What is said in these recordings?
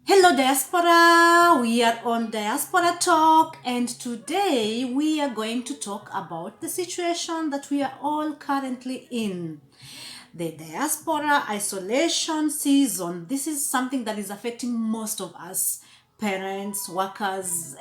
Hello Diaspora, we are on Diaspora Talk, and today we are going to talk about the situation that we are all currently in. The diaspora isolation season. This is something that is affecting most of us, parents, workers,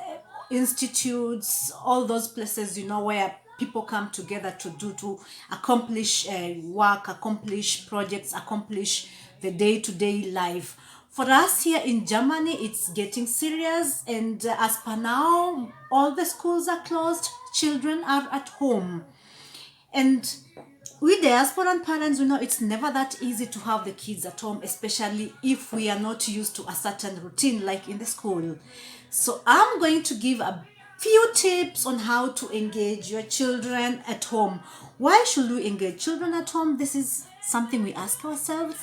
institutes, all those places, where people come together to accomplish work, accomplish projects, accomplish the day-to-day life. For us here in Germany, it's getting serious, and as per now, all the schools are closed, children are at home. And we diasporan parents, we know it's never that easy to have the kids at home, especially if we are not used to a certain routine like in the school. So I'm going to give a few tips on how to engage your children at home. Why should we engage children at home? This is something we ask ourselves.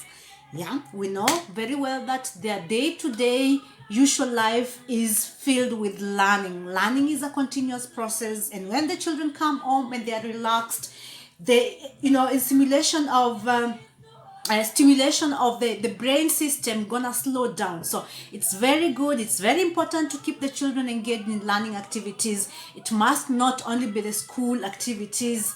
Yeah, we know very well that their day-to-day usual life is filled with learning. Learning is a continuous process, and when the children come home and they are relaxed, they, in stimulation of the brain system gonna slow down. So it's very good, it's very important to keep the children engaged in learning activities. It must not only be the school activities,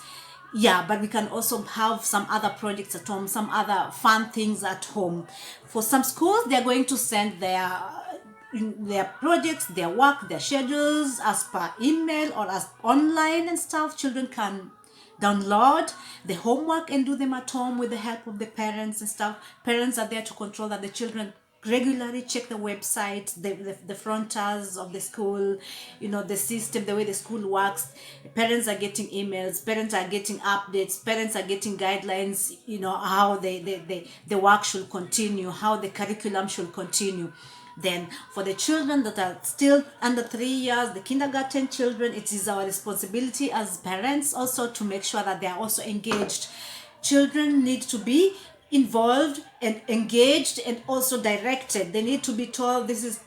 yeah, but we can also have some other projects at home, some other fun things at home. For some schools, they're going to send their projects, their work, their schedules as per email or as online and stuff. Children can download the homework and do them at home with the help of the parents and stuff. Parents are there to control that the children regularly check the website, the frontals of the school, the system, the way the school works. Parents are getting emails, parents are getting updates, parents are getting guidelines, how the work should continue, how the curriculum should continue. Then for the children that are still under 3 years, the kindergarten children, it is our responsibility as parents also to make sure that they are also engaged. Children need to be involved and engaged and also directed. They need to be told, this is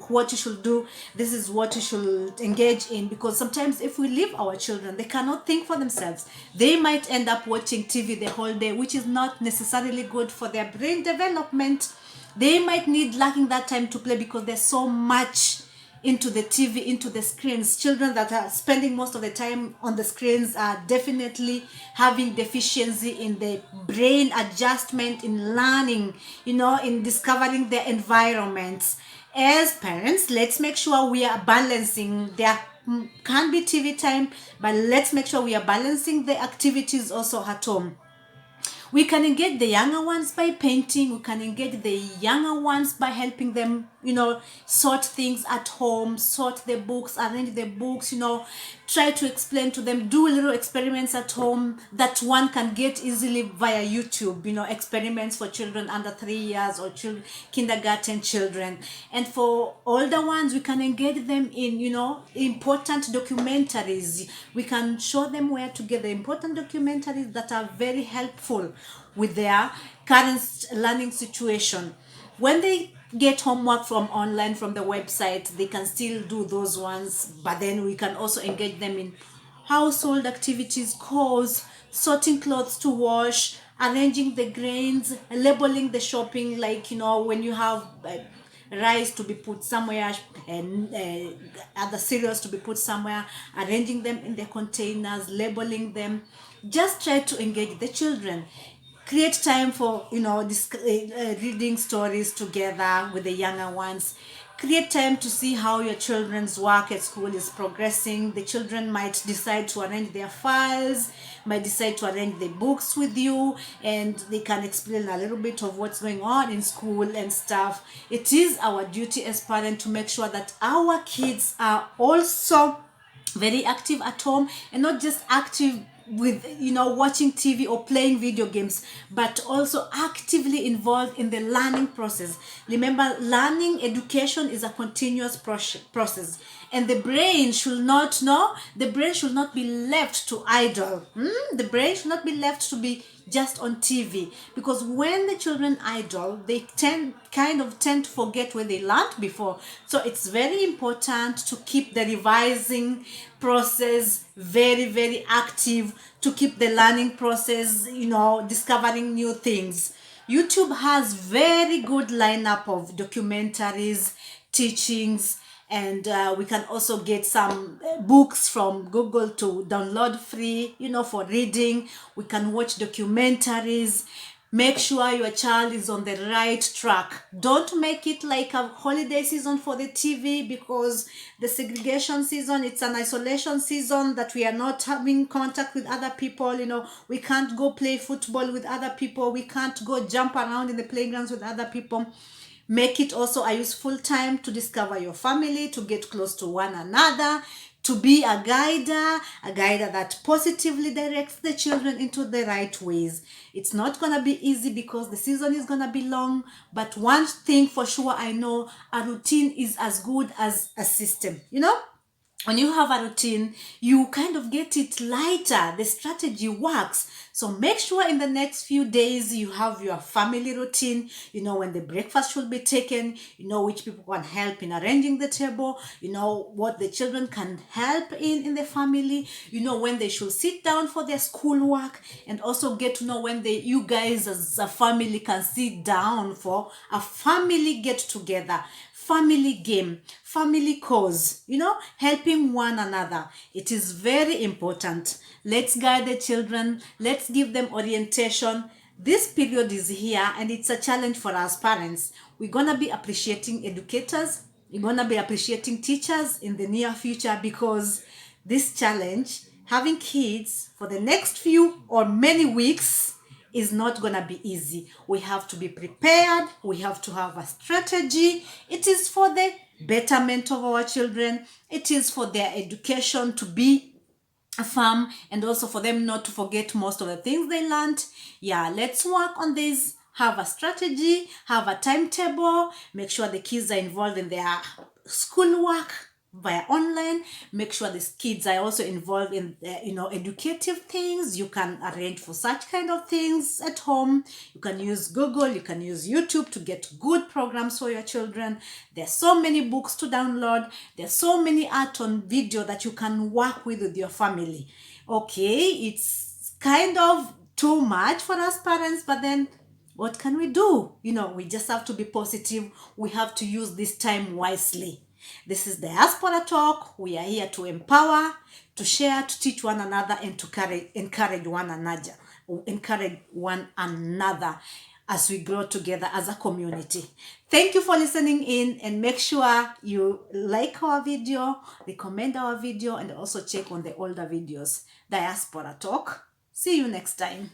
what you should do, this is what you should engage in, because sometimes if we leave our children, they cannot think for themselves. They might end up watching TV the whole day, which is not necessarily good for their brain development. They might need lacking that time to play because there's so much into the TV, into the screens. Children that are spending most of the time on the screens are definitely having deficiency in the brain adjustment, in learning, in discovering their environments. As parents, let's make sure we are balancing. There can be TV time, but let's make sure we are balancing the activities also at home. We can engage the younger ones by painting. We can engage the younger ones by helping them, sort things at home, sort the books, arrange the books, try to explain to them, do little experiments at home that one can get easily via YouTube, experiments for children under 3 years or kindergarten children. And for older ones, we can engage them in, important documentaries. We can show them where to get the important documentaries that are very helpful with their current learning situation. When they get homework from online, from the website, they can still do those ones, but then we can also engage them in household activities, chores, sorting clothes to wash, arranging the grains, labeling the shopping, like when you have rice to be put somewhere and other cereals to be put somewhere, arranging them in the containers, labeling them. Just try to engage the children. Create time for reading stories together with the younger ones. Create time to see how your children's work at school is progressing. The children might decide to arrange their files, might decide to arrange the books with you, and they can explain a little bit of what's going on in school and stuff. It is our duty as parents to make sure that our kids are also very active at home, and not just active with watching TV or playing video games, but also actively involved in the learning process. Remember, learning education is a continuous process, and the brain should not be left to idle. The brain should not be left to be just on TV, because when the children idle, they tend to forget what they learned before. So it's very important to keep the revising process very, very active, to keep the learning process, discovering new things. YouTube has very good lineup of documentaries, teachings, and we can also get some books from Google to download free, for reading. We can watch documentaries. Make sure your child is on the right track. Don't make it like a holiday season for the TV, because the segregation season, it's an isolation season that we are not having contact with other people. We can't go play football with other people. We can't go jump around in the playgrounds with other people. Make it also a useful time to discover your family, to get close to one another, to be a guider that positively directs the children into the right ways. It's not going to be easy because the season is going to be long, but one thing for sure I know, a routine is as good as a system. When you have a routine, you kind of get it lighter. The strategy works. So make sure in the next few days you have your family routine. You know when the breakfast should be taken. You know which people can help in arranging the table. You know what the children can help in the family. You know when they should sit down for their schoolwork, and also get to know when you guys as a family can sit down for a family get together, family game, family cause, helping one another. It is very important. Let's guide the children. Let's give them orientation. This period is here and it's a challenge for us parents. We're going to be appreciating educators. We're going to be appreciating teachers in the near future, because this challenge, having kids for the next few or many weeks, is not going to be easy. We have to be prepared. We have to have a strategy. It is for the betterment of our children. It is for their education to be firm, and also for them not to forget most of the things they learned. Yeah, let's work on this. Have a strategy, have a timetable, make sure the kids are involved in their schoolwork via online. Make sure these kids are also involved in educative things. You can arrange for such kind of things at home. You can use Google, you can use YouTube to get good programs for your children. There's so many books to download. There's so many art on video that you can work with your family. Okay, it's kind of too much for us parents, but then what can we do? We just have to be positive. We have to use this time wisely. This is Diaspora Talk. We are here to empower, to share, to teach one another, and to encourage one another as we grow together as a community. Thank you for listening in, and make sure you like our video, recommend our video, and also check on the older videos. Diaspora Talk. See you next time.